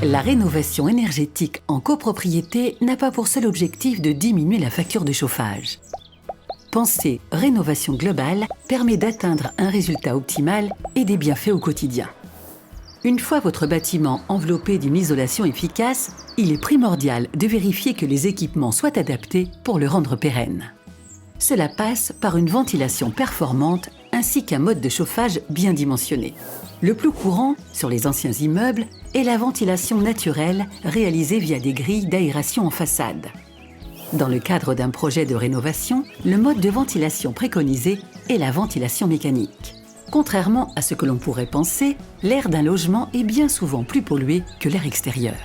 La rénovation énergétique en copropriété n'a pas pour seul objectif de diminuer la facture de chauffage. Penser rénovation globale permet d'atteindre un résultat optimal et des bienfaits au quotidien. Une fois votre bâtiment enveloppé d'une isolation efficace, il est primordial de vérifier que les équipements soient adaptés pour le rendre pérenne. Cela passe par une ventilation performante ainsi qu'un mode de chauffage bien dimensionné. Le plus courant, sur les anciens immeubles, est la ventilation naturelle réalisée via des grilles d'aération en façade. Dans le cadre d'un projet de rénovation, le mode de ventilation préconisé est la ventilation mécanique. Contrairement à ce que l'on pourrait penser, l'air d'un logement est bien souvent plus pollué que l'air extérieur.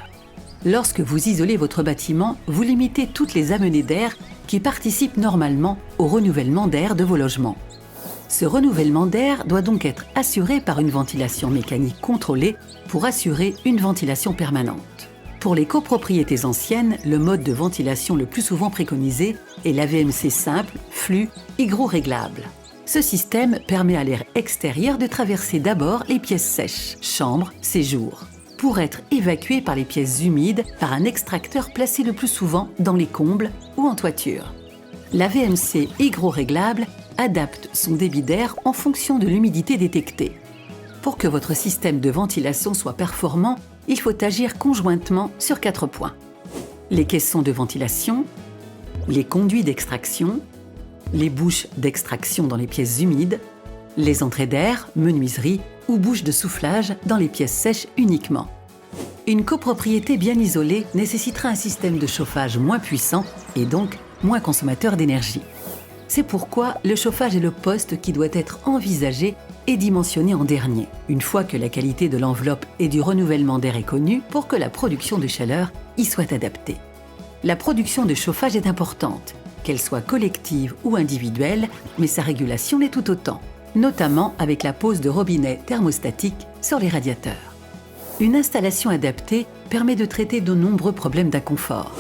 Lorsque vous isolez votre bâtiment, vous limitez toutes les amenées d'air qui participent normalement au renouvellement d'air de vos logements. Ce renouvellement d'air doit donc être assuré par une ventilation mécanique contrôlée pour assurer une ventilation permanente. Pour les copropriétés anciennes, le mode de ventilation le plus souvent préconisé est l'AVMC simple, flux, hygroréglable. Ce système permet à l'air extérieur de traverser d'abord les pièces sèches, chambres, séjours, pour être évacué par les pièces humides par un extracteur placé le plus souvent dans les combles ou en toiture. L'AVMC hygroréglable adapte son débit d'air en fonction de l'humidité détectée. Pour que votre système de ventilation soit performant, il faut agir conjointement sur 4 points. Les caissons de ventilation, les conduits d'extraction, les bouches d'extraction dans les pièces humides, les entrées d'air, menuiseries ou bouches de soufflage dans les pièces sèches uniquement. Une copropriété bien isolée nécessitera un système de chauffage moins puissant et donc moins consommateur d'énergie. C'est pourquoi le chauffage est le poste qui doit être envisagé et dimensionné en dernier, une fois que la qualité de l'enveloppe et du renouvellement d'air est connue pour que la production de chaleur y soit adaptée. La production de chauffage est importante, qu'elle soit collective ou individuelle, mais sa régulation l'est tout autant, notamment avec la pose de robinets thermostatiques sur les radiateurs. Une installation adaptée permet de traiter de nombreux problèmes d'inconfort.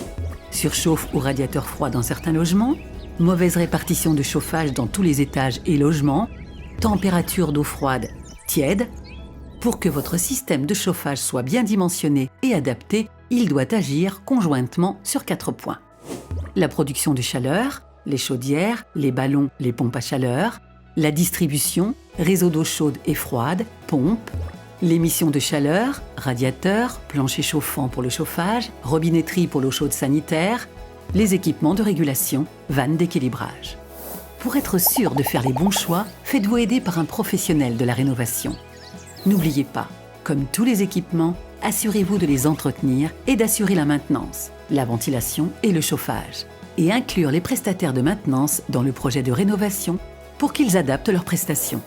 Surchauffe ou radiateur froid dans certains logements, mauvaise répartition de chauffage dans tous les étages et logements, température d'eau froide, tiède. Pour que votre système de chauffage soit bien dimensionné et adapté, il doit agir conjointement sur 4 points. La production de chaleur, les chaudières, les ballons, les pompes à chaleur, la distribution, réseau d'eau chaude et froide, pompe, l'émission de chaleur, radiateur, plancher chauffant pour le chauffage, robinetterie pour l'eau chaude sanitaire, les équipements de régulation, vannes d'équilibrage. Pour être sûr de faire les bons choix, faites-vous aider par un professionnel de la rénovation. N'oubliez pas, comme tous les équipements, assurez-vous de les entretenir et d'assurer la maintenance, la ventilation et le chauffage, et inclure les prestataires de maintenance dans le projet de rénovation pour qu'ils adaptent leurs prestations.